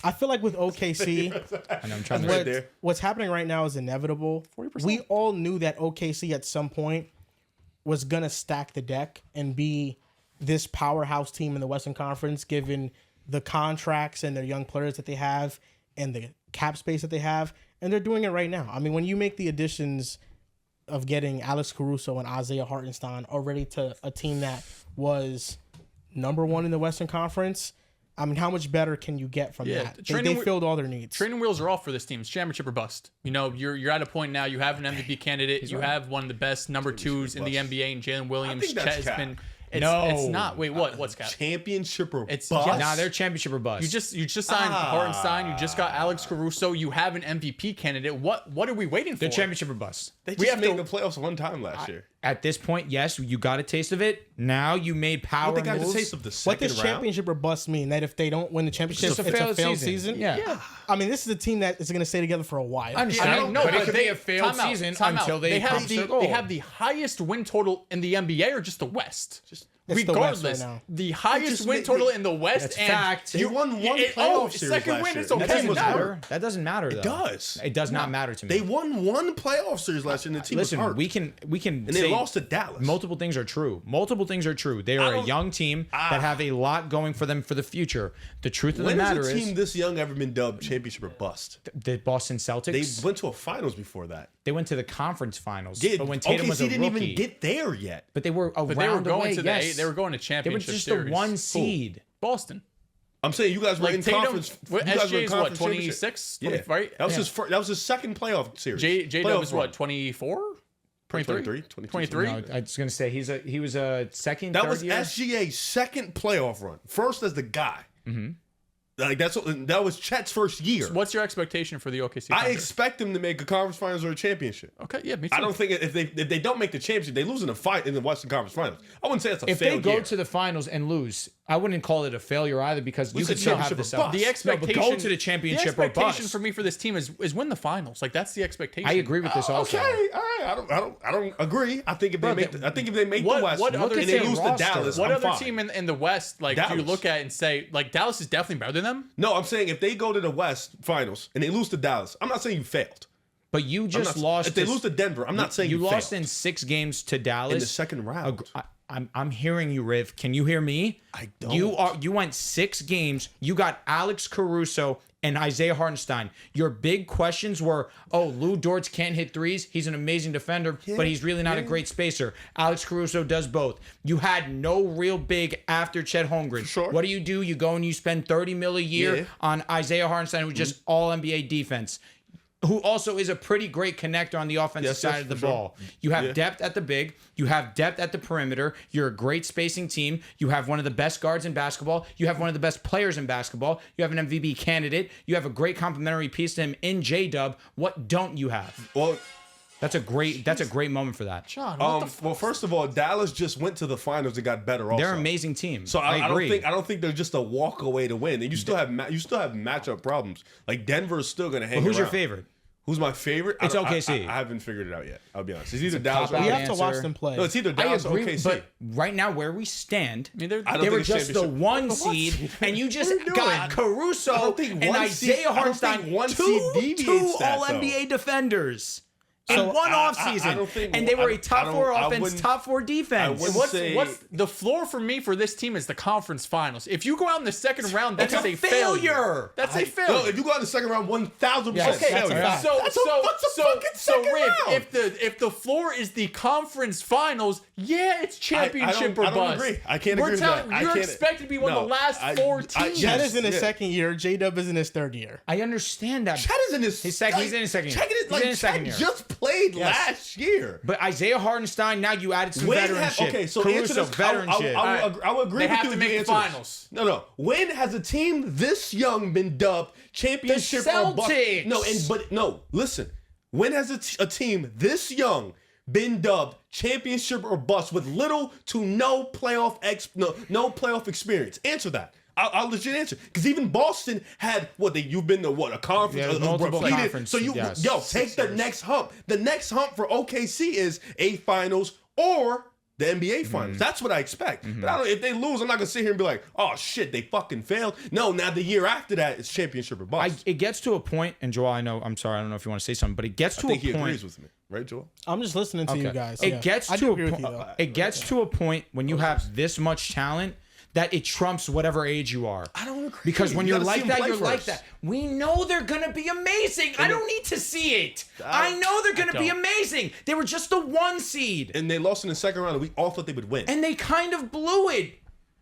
I feel like with OKC, and I'm trying to what's happening right now is inevitable. 40%. We all knew that OKC at some point was gonna stack the deck and be this powerhouse team in the Western Conference, given the contracts and their young players that they have and the cap space that they have, and they're doing it right now. I mean, when you make the additions of getting Alex Caruso and Isaiah Hartenstein already to a team that was number one in the Western Conference, I mean, how much better can you get from that? They filled all their needs. Training wheels are off for this team. It's championship or bust. You know, you're at a point now. You have an MVP candidate. You have one of the best number twos in the NBA, and Jalen Williams. I think that's Chet has been. It's not. Wait, what's cap? Championship or bust? Nah, they're championship or bust. You just signed Hartenstein. You just got Alex Caruso. You have an MVP candidate. What are we waiting for? They're championship or bust. They just made the playoffs one time last year. At this point, yes, you got a taste of it. Now you made power moves. They got a taste of the second round. What does championship or bust mean? That if they don't win the championship, it's a failed season? Yeah. I mean, this is a team that is going to stay together for a while. I understand. But it could be a failed season until they have their goal. They have the highest win total in the NBA or just the West? Regardless, the highest win total in the West. That's fact. You won one playoff series second win. It's okay. That doesn't matter. Though. It does. It does not matter to me. They won one playoff series last year, and the team was hurt. we can. And they lost to Dallas. Multiple things are true. They are a young team that have a lot going for them for the future. The truth of the matter is, when has a team this young ever been dubbed championship or bust? The Boston Celtics. They went to a finals before that. They went to the conference finals. But when Tatum was a rookie, didn't even get there yet. But they were around away. They were going to championship. They were just the one seed. Boston. I'm saying you guys were in conference. SJ is what, 26? Yeah. Right? That was his second playoff series. J-Dub is what, 24? 23? 23? No, I was going to say he was a second. That was year. SGA's second playoff run. First as the guy. Mm-hmm. Like that was Chet's first year. So what's your expectation for the OKC? I expect them to make a conference finals or a championship. Okay, yeah, me too. I don't think if they don't make the championship, they lose in a fight in the Western Conference Finals. I wouldn't say it's a if failure. If they go to the finals and lose, I wouldn't call it a failure either because you could still have the expectation. Go to the championship or bust. The expectation for me for this team is win the finals. Like that's the expectation. I agree with this also. Okay, all right. I don't agree. I think if they make the West and they lose to Dallas, what I'm other fine. team in the West like do you look at and say like Dallas is definitely better than them? No, I'm saying if they go to the West finals and they lose to Dallas, I'm not saying you failed. But you just lost. If they lose to Denver, I'm not saying you lost failed. in 6 games to Dallas in the second round. I'm hearing you, Riv. Can you hear me? I don't. You went 6 games. You got Alex Caruso and Isaiah Hartenstein. Your big questions were, Lou Dortz can't hit threes. He's an amazing defender, but he's really not a great spacer. Alex Caruso does both. You had no real big after Chet Holmgren. Sure. What do? You go and you spend $30 million a year on Isaiah Hartenstein, who's just all NBA defense, who also is a pretty great connector on the offensive side of the ball. You have depth at the big. You have depth at the perimeter. You're a great spacing team. You have one of the best guards in basketball. You have one of the best players in basketball. You have an MVP candidate. You have a great complementary piece to him in J-Dub. What don't you have? Well, that's a great moment for that. John, well, first of all, Dallas just went to the finals and got better. Also, they're an amazing team. So I agree. I don't think they're just a walk away to win. And you still have matchup problems. Like Denver is still going to hang. Who's your around. favorite? Who's my favorite? It's OKC. I haven't figured it out yet. I'll be honest. It's either Dallas or We have to watch them play. No, it's either Dallas or OKC. But right now, where we stand, I mean, they were just the 1 seed, and you just got Caruso and Isaiah Hartenstein, two All-NBA defenders. In one offseason. And they were a top 4 offense, top 4 defense. What's the floor for me for this team is the conference finals. If you go out in the second round, that's a failure. That's a failure. No, if you go out in the second round, 1,000% failure. That's a fucking Riv, round. if the floor is the conference finals, it's championship or bust. I don't agree. I can't agree with that. You're expected to be one of the last 4 teams. Chet is in his second year. J-Dub is in his third year. I understand that. Chet is in his second. He's in his second year. Chet just played last year. But Isaiah Hartenstein, now you added some veteranship. Okay, so Caruso, veteranship. I will agree with you. They have to make the finals. No. When has a team this young been dubbed championship or bust? Celtics. Listen. When has a team this young been dubbed championship or bust with little to no playoff experience? Answer that. I'll legit answer because even Boston had you've been to a conference, multiple conference. So take the next hump. The next hump for OKC is a finals or the NBA Finals. That's what I expect. But if they lose, I'm not gonna sit here and be like, "Oh shit, they fucking failed." No, now the year after that, it's championship or bust. It gets to a point, and Joel, I'm sorry, I don't know if you want to say something, but it gets to I think a he point. agrees with me, right, Joel? I'm just listening to you guys. It gets to a point. It gets Yeah. to a point when you have this much talent that it trumps whatever age you are. I don't agree. Because when You you're gotta see like him that, play you're like first. that. We know they're gonna be amazing. I don't need to see it. I know they're gonna be amazing. They were just the 1 seed, And they lost in the second round, and we all thought they would win. and they kind of blew it.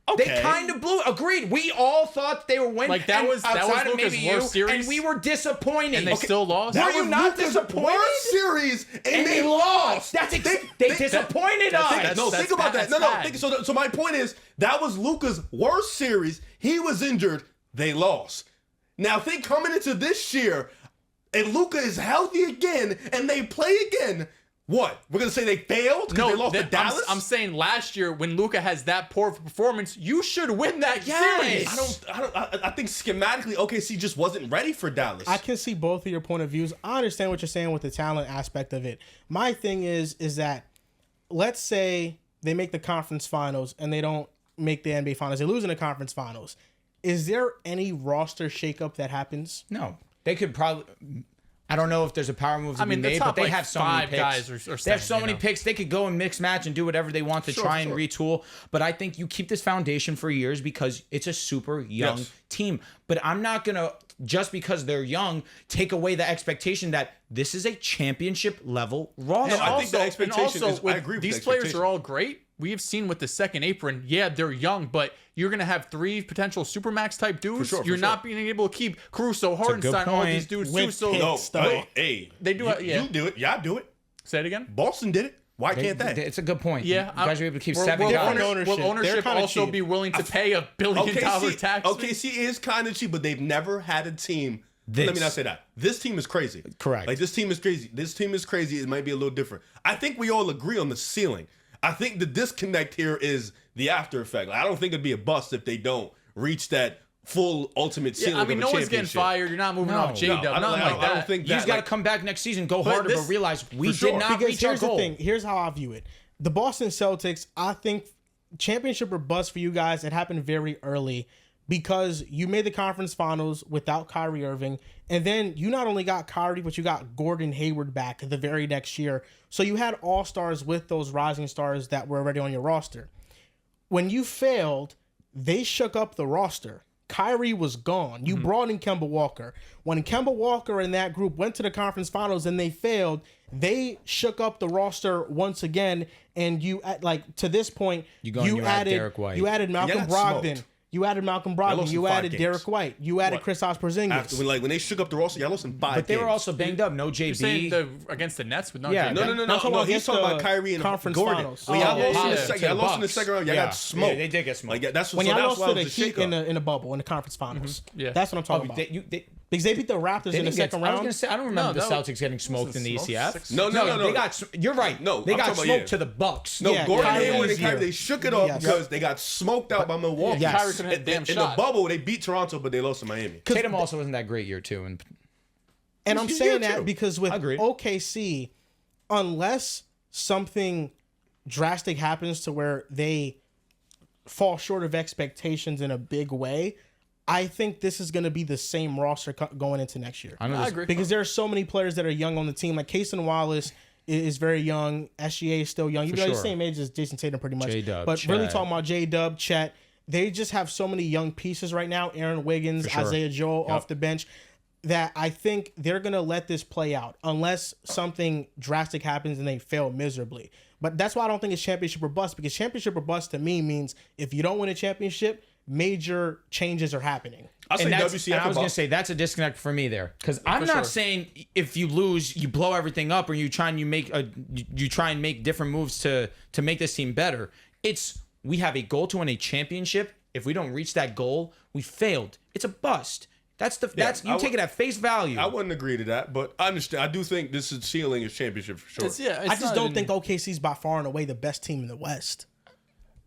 Okay. They kind of blew it. Agreed. We all thought they were winning. Like, that was outside of Luka's maybe worst you, series? and we were disappointed. And they still lost. Were That you was not Luka's disappointed? worst series, and they lost. That's they disappointed us. Think about that. that's No. bad. So my point is, that was Luka's worst series. He was injured. They lost. Now think coming into this year, and Luka is healthy again, and they play again. What? We're gonna say they failed because they lost to Dallas? I'm saying last year when Luka has that poor of a performance, you should win that series. I think schematically OKC just wasn't ready for Dallas. I can see both of your point of views. I understand what you're saying with the talent aspect of it. My thing is that let's say they make the conference finals and they don't make the NBA finals. They lose in the conference finals. Is there any roster shakeup that happens? No, they could probably. I don't know if there's a power move to be the made, top, but they like, have so many 5 picks. guys or They have seven, so many picks. They could go and mix match and do whatever they want to try and retool. But I think you keep this foundation for years because it's a super young team. But I'm not going to, just because they're young, take away the expectation that this is a championship level roster. I think the expectation is, I agree with these the players expectation. are all great. We have seen with the second apron, they're young, but you're going to have 3 potential supermax type dudes. For You're not being able to keep Caruso, Hardenstein, all these dudes too. With So picks. Hey, They do it, You do it. Y'all do it. say it again. Boston did it. Why can't they? It's a good point. Yeah, you guys are able to keep will- 7 will guys. ownership. Will ownership They're kinda also cheap. be willing to pay $1 billion tax? OKC is kind of cheap, but they've never had a team. Let me not say that. This team is crazy. Correct. Like, this team is crazy. This team is crazy. It might be a little different. I think we all agree on the ceiling. I think the disconnect here is the after effect. Like, I don't think it'd be a bust if they don't reach that full ultimate ceiling. I mean, of a no one's getting championship. fired. You're not moving off J-Dub. I Nothing like that. don't think You that. just got to come back next season, go harder, this- but realize we for sure. did not Because reach our here's the goal. thing. Here's how I view it. The Boston Celtics, I think championship or bust for you guys, it happened very early because you made the conference finals without Kyrie Irving. And then you not only got Kyrie, but you got Gordon Hayward back the very next year. So you had all-stars with those rising stars that were already on your roster. When you failed, they shook up the roster. Kyrie was gone. You brought in Kemba Walker. When Kemba Walker and that group went to the conference finals and they failed, they shook up the roster once again. And you, like, to this point, you add Derek White. You added Malcolm got Brogdon. smoked. You added Malcolm Brogdon. lost in You 5 added games. Derek White. You added Kristaps Porzingis. After, when they shook up the roster, y'all lost in 5 But they were games. also banged up. No You're saying JB. against the Nets with no Yeah, J-Dub? No. I'm talking about He's talking against about Kyrie and conference Gordon. finals. When y'all Oh, lost in the yeah. second, To y'all the lost in the Bucks. second round. Y'all Yeah. got smoked. Yeah, they did get smoked. Like, that's when so y'all that's lost why to it the was a Heat in shakeup. the bubble in the conference finals. Yeah. That's what I'm talking about. Because they beat the Raptors in the second I was round. gonna say I don't remember No, the Celtics getting smoked in the ECF. No. They got. You're right. No, they I'm got talking about, smoked to the Bucks. No, Yeah, Gordon Kyrie Hayward was and Kyrie, here. they shook it off Yes. because they got smoked out by Milwaukee. Yes. Kyrie couldn't hit a damn in shot. the bubble, they beat Toronto, but they lost to Miami. Tatum also wasn't that great year too. And I'm He's saying here, that too. because with Agreed. OKC, unless something drastic happens to where they fall short of expectations in a big way, I think this is going to be the same roster going into next year. I agree. Because there are so many players that are young on the team. Like Kason Wallace is very young. SGA is still young. Even though he's the sure. same age as Jason Tatum pretty much. J-Dub, but really Chet. talking about J-Dub, Chet, they just have so many young pieces right now. Aaron Wiggins, sure. Isaiah Joel off the bench. That I think they're going to let this play out unless something drastic happens and they fail miserably. But that's why I don't think it's championship or bust, because championship or bust to me means if you don't win a championship, major changes are happening. I'll say And WCF. I was about- gonna say that's a disconnect for me there, because I'm not saying if you lose you blow everything up or you try and make different moves to make this team better. It's we have a goal to win a championship. If we don't reach that goal, we failed. It's a bust. That's you take it at face value. I wouldn't agree to that, but I understand. I do think this is ceiling is championship for sure. I just don't think OKC's by far and away the best team in the West.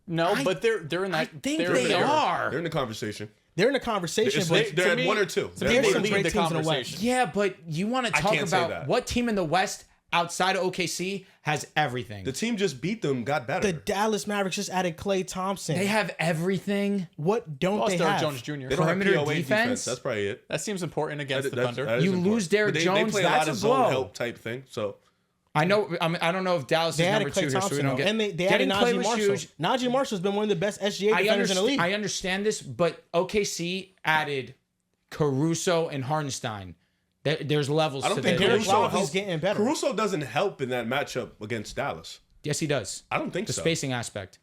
No, but they're in that. I think they're they there. are. They're in the conversation. They're in a conversation, but They're to at me- 1 or 2. to me, there's they some lead great the teams in the West. conversation. Yeah, but you want to talk can't say about that. what team in the West outside of OKC has everything. The team just beat them, got better. The Dallas Mavericks just added Klay Thompson. They have everything. What don't Lost they Derrick have? Jones Jr. They don't have perimeter POA defense? That's probably it. That seems important against the That Thunder. is You important. lose Derrick But Jones, They play that's a lot a of blow. zone help type thing. So I know. I don't know if Dallas They is added number 2 Klay here, so we Thompson, don't get. and they added Getting Klay Najee was Marshall. huge. Najee Marshall's been one of the best SGA defenders in the league. I understand this, but OKC added Caruso and Hartenstein. There's levels I don't to think that. Derrick Caruso Lively's helps. getting better. Caruso doesn't help in that matchup against Dallas. Yes, he does. I don't think The so. spacing aspect.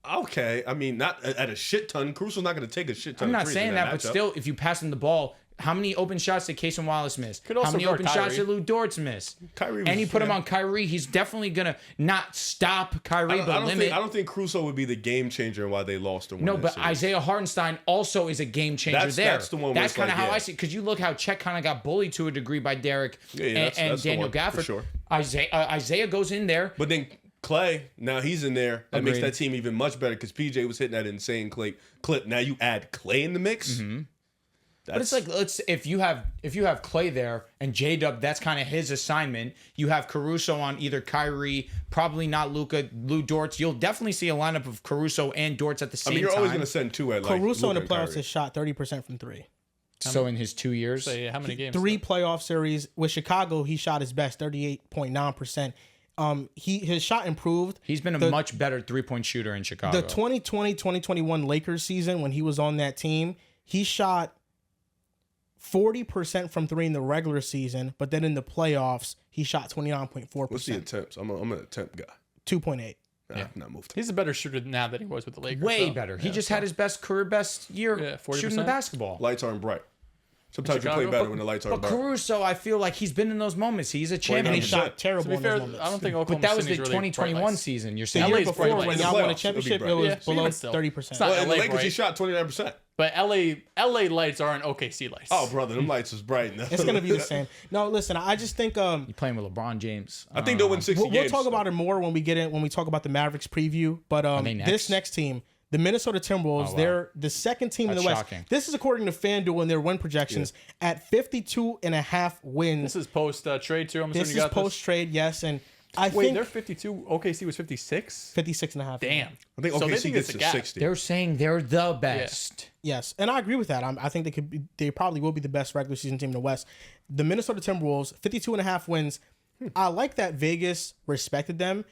Okay, I mean, not at a shit ton. Caruso's not going to take a shit ton. I'm of not threes saying in that, but matchup. still, if you pass him the ball, how many open shots did Casey Wallace miss? Could How also many guard open shots Kyrie. did Lou Dortz miss? Kyrie was- And you put him yeah. on Kyrie, he's definitely gonna not stop Kyrie, I but don't limit. think, I don't think Caruso would be the game changer in why they lost or won No, that but series. Isaiah Hartenstein also is a game changer That's- there. that's the one where That's it's kind of like, how yeah. I see it. Because you look how Chet kind of got bullied to a degree by Derek Yeah, that's and the Daniel one, for Gafford. sure. Isaiah goes in there. But then Clay, now he's in there. That makes Agreed. that team even much better because PJ was hitting that insane clip. Now you add Clay in the mix. Mm-hmm. But it's like if you have Clay there and J-Dub, that's kind of his assignment. You have Caruso on either Kyrie, probably not Luka, Lou Dortz. You'll definitely see a lineup of Caruso and Dortz at the same I mean, you're time. always going to send two at like Caruso in Luka the and playoffs Kyrie. has shot 30% from three. So in his 2 years, So, yeah, how many games? 3 playoff series with Chicago, he shot his best, 38.9%. His shot improved. he's been a much better 3-point shooter in Chicago. The 2020-2021 Lakers season when he was on that team, he shot 40% from 3 in the regular season, but then in the playoffs, he shot 29.4%. What's the attempts? I'm an attempt guy. 2.8. I've not moved. He's a better shooter now than he was with the Lakers. Way so, better. yeah, He just so. had his career best year Yeah, 40%. shooting the basketball. Lights aren't bright. Sometimes you play Chicago? better when the lights aren't But bright. Caruso, I feel like he's been in those moments. He's a And champion. he 29%. shot terrible To be in fair, those moments. I don't think Oklahoma But that was the City's really 2021 bright lights. season. You're The saying year LA's before, bright when lights. y'all In the won a playoffs, championship, it'll it be was bright. Yeah, below even still. 30%. It's not Well, in the LA Lakers, he bright. shot 29%. But LA lights aren't OKC lights. Oh, brother, them lights is bright. It's going to be the same. No, listen, I just think you're playing with LeBron James. I think they'll win 60 we'll games. talk about it more when we talk about the Mavericks preview. But they next? this next team, the Minnesota Timberwolves, wow. they're the second team in That's the West. shocking. This is according to FanDuel and their win projections at 52.5 wins. This is post trade too. I'm assuming This you is got post trade, yes, and I Wait, think they're 52. OKC was 56. 56.5. Damn. I think So they OKC think gets it's a to gap. 60. They're saying they're the best. Yes, and I agree with that. I think they probably will be the best regular season team in the West. The Minnesota Timberwolves, 52.5 wins. I like that Vegas respected them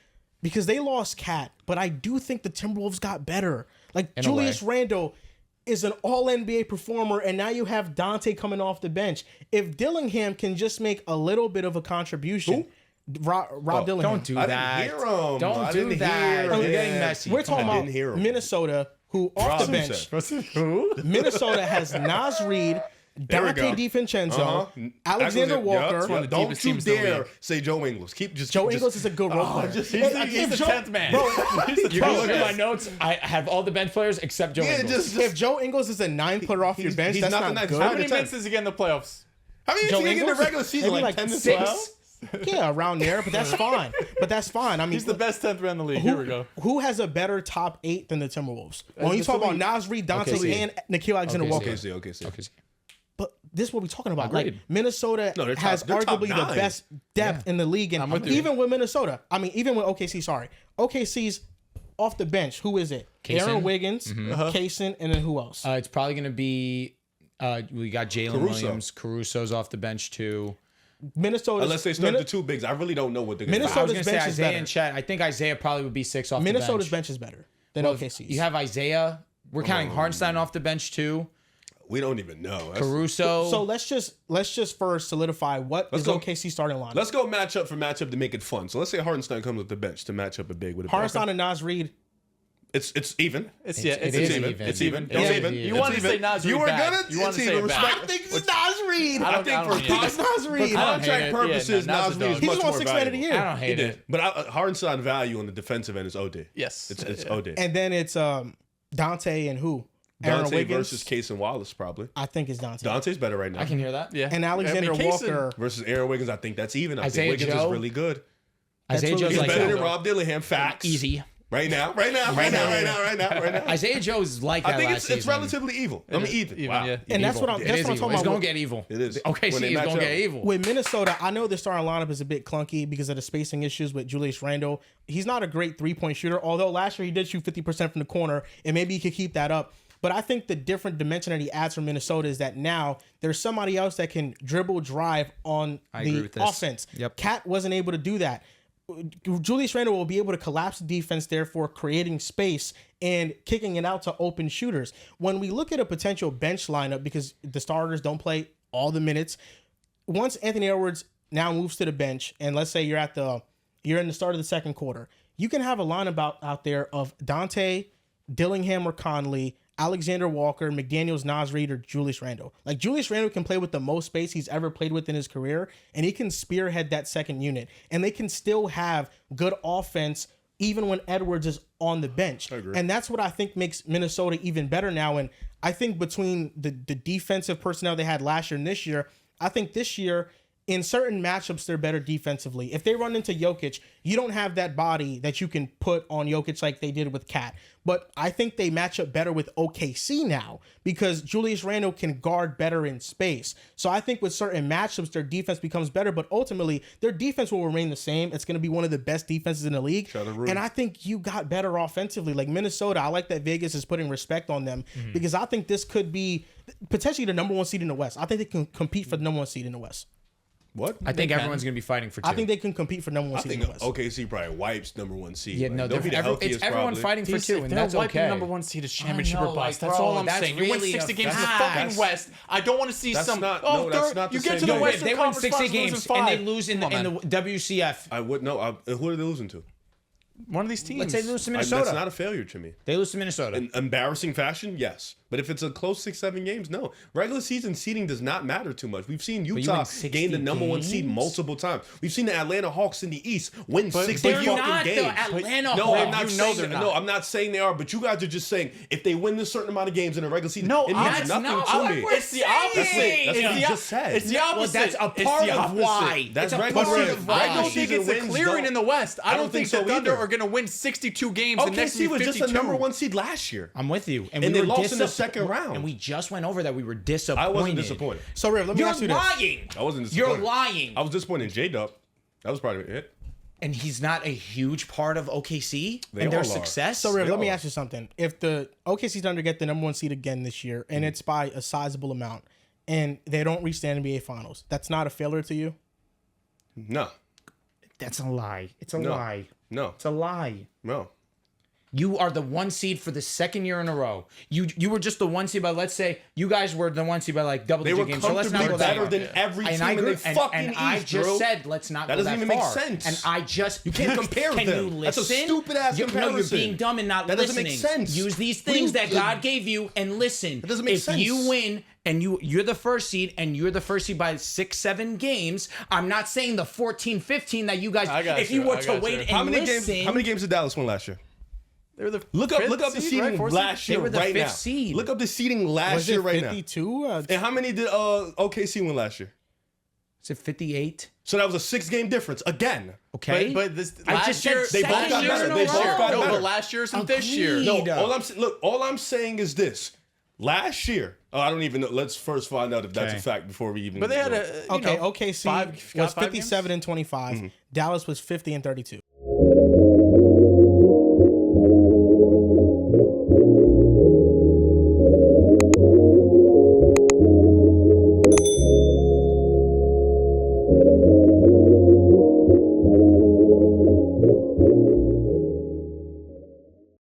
because they lost Cat, but I do think the Timberwolves got better. Like In a Julius way. Randle is an all-NBA performer, and now you have Dante coming off the bench. If Dillingham can just make a little bit of a contribution, Rob Dillingham. Don't do I that. didn't hear him. Don't I do didn't that. hear You're him. getting messy. We're Come talking on. about didn't hear him. Minnesota, who off Rob, the you bench. said. Who? Minnesota has Nas Reed, There we Dante go. DiVincenzo, Alexander Walker. one of the Don't deepest you teams in the dare league. say Joe Ingles. Joe Ingles is a good role player. He's the 10th man. You're gonna look at my notes. I have all the bench players except Joe Yeah, Ingles. If Joe Ingles is a 9th player off your bench, he's that's not not, the ninth. good. How How many many minutes does he get in the playoffs? How many Joe did he get in the Ingles? regular season? Maybe Like like 10 to 6? 12? Yeah, around there, but that's fine. I mean, He's the best 10th man in the league. Here we go. who has a better top 8 than the Timberwolves? When you talk about Nas Reed, Dante OKC. and Nikhil Alexander Walker. Okay. But this is what we're talking about. Like Agreed. Minnesota No, they're has top arguably the 9. best depth in the league, and with you. even with Minnesota, even with OKC. Sorry, OKC's off the bench. Who is it? Kaysen. Aaron Wiggins, Kaysen, and then who else? It's probably gonna be. We got Jalen Caruso. Williams. Caruso's off the bench too. Minnesota. Unless they start the two bigs. I really don't know what they're going to do. I was Minnesota's gonna say bench is Isaiah better. and Chet. I think Isaiah probably would be 6 off Minnesota's the bench is better than Well, OKC's. You have Isaiah. We're counting Hartenstein off the bench too. We don't even know. That's- Caruso. So let's just first solidify what is go. OKC starting line. Let's go matchup for matchup to make it fun. So let's say Hardenstein comes with the bench to match up a big with a Hartenstein and Nas Reed. It's even. It's it is even. even. It's even. It's It's even. even. You You It's wanted to say even. Nas Reed You were bad. gonna. You wanted It's to say even. it bad. Respect. I think it's Nas Reed. I I don't- think I for don't hate it. It's Nas Reed. I don't hate contract it. purposes, Yeah, no, Nas Nas is Reed is dog. He much just won more 6 man of the valuable. year. I don't He hate did, it. but Hardenstein value on the defensive end is OD. Yes. It's Yeah. OD. And then it's Dante and who? Aaron Dante Wiggins versus Case and Wallace probably. I think it's Dante. Dante's better right now. I can hear that. Yeah. And Alexander Kaysen- Walker. Versus Aaron Wiggins, I think that's even. I Isaiah think Wiggins Joe? is really good. Isaiah what Joe's He's Like better that. than Rob Dillingham. Facts. easy. Right now. Isaiah Joe is like that. I think last it's season. relatively evil. I mean, even. Wow. Yeah. And that's what I'm It is talking evil. It's about. gonna get evil. It is. OKC When they is match gonna up. get evil. With Minnesota, I know the starting lineup is a bit clunky because of the spacing issues with Julius Randle. He's not a great 3-point shooter, although last year he did shoot 50% from the corner, and maybe he could keep that up. But I think the different dimension that he adds for Minnesota is that now there's somebody else that can dribble, drive on agree the with this. offense. Yep. Cat wasn't able to do that. Julius Randle will be able to collapse the defense, therefore creating space and kicking it out to open shooters. When we look at a potential bench lineup, because the starters don't play all the minutes, once Anthony Edwards now moves to the bench, and let's say you're in the start of the second quarter, you can have a lineup out there of Dante, Dillingham or Conley, Alexander Walker, McDaniels, Naz Reid, or Julius Randle. Like, Julius Randle can play with the most space he's ever played with in his career, and he can spearhead that second unit. And they can still have good offense even when Edwards is on the bench. And that's what I think makes Minnesota even better now. And I think between the defensive personnel they had last year and this year, I think this year, in certain matchups, they're better defensively. If they run into Jokic, you don't have that body that you can put on Jokic like they did with Cat. But I think they match up better with OKC now because Julius Randle can guard better in space. So I think with certain matchups, their defense becomes better, but ultimately their defense will remain the same. It's going to be one of the best defenses in the league. And I think you got better offensively. Like Minnesota, I like that Vegas is putting respect on them because I think this could be potentially the number one seed in the West. I think they can compete for the number one seed in the West. What? I think everyone's going to be fighting for two. I think they can compete for number one I seed think in the West. OKC probably wipes number one seed. Yeah, Like, no, they'll be the it's healthiest everyone probably. fighting for two, and They're that's wiping okay. number one seed as championship or know, bust. like, That's all bro, I'm that's saying. You win really 60 a games in the fact. fucking West. I don't want to see That's some. not- oh, no, that's third, not the you get same to the thing. Western They win Conference 60 Finals, games losing and they five. lose in Come on, the man. WCF. I would know. Who are they losing to? One of these teams. Let's say they lose to That's Minnesota. not a failure to me. They lose to Minnesota. In embarrassing fashion, yes. But if it's a close 6-7 games, no. Regular season seeding does not matter too much. We've seen you Utah win 60 gain the number one seed games? multiple times. We've seen the Atlanta Hawks in the East win 60 they're fucking not the games. Atlanta No, Hawks. I'm not You know saying they're that. not. No, I'm not saying they are. But you guys are just saying if they win this certain amount of games in a regular season, No, it means that's nothing not to what me. we're It's the opposite. saying. That's It's what the you op- just said. It's the Well, opposite. that's a It's part the of opposite. why. That's It's a regular part season. of I why. don't think it's a wins clearing don't- in the West. I don't think so the Thunder either. are going to win 62 games. The next OKC was 52. just a number one seed last year. I'm with you. And we they were lost in the disappointed. second round. And we just went over that. We were disappointed. I wasn't disappointed. So, Riv, let me You're ask you this. lying. I wasn't You're disappointed. lying. I was disappointed in J-Dub. That was probably it. And he's not a huge part of OKC They and their all are. success. So, Riv, let me are. ask you something. If the OKC Thunder get the number one seed again this year, and Mm-hmm. it's by a sizable amount, and they don't reach the NBA Finals, that's not a failure to you? No. That's a lie. It's a No. lie. No. It's a lie. No. You are the one seed for the second year in a row. You were just the one seed by, let's say, you guys were the one seed by like double They were digit games. So let's not comfortably go that better far. than every team And I in agree. the fucking and I East, just Drew. said let's not That go doesn't that even make far. sense. And I just You can't compare Can them. you listen? That's a stupid-ass No, you're comparison. being dumb and not That doesn't listening. make sense. Use these What do things you- that God gave you and listen. That doesn't make sense. If you win and you're the first seed and you're the first seed by 6-7 games, I'm not saying the 14-15 that you guys. I got If you you. were I to got wait you. and How many listen, games? How many games did Dallas win last year? They were the Look up fifth the seed, seeding right? Fourth last seed? year They were the right fifth now. seed. Look up the seeding last Was year it right now. 52? And how many did OKC win last year? is it 58? So that was a 6-game difference again. Okay, But this I last just said year, They both second got year better. in a They both row. got no, better. but last year's and this year. Agreed. No, all I'm saying is this. Last year, I don't even know. Let's first find out if that's Okay. a fact before we even. But they had go. a Okay, you know, OKC got was five 57 games? and 25. Dallas was 50 and 32.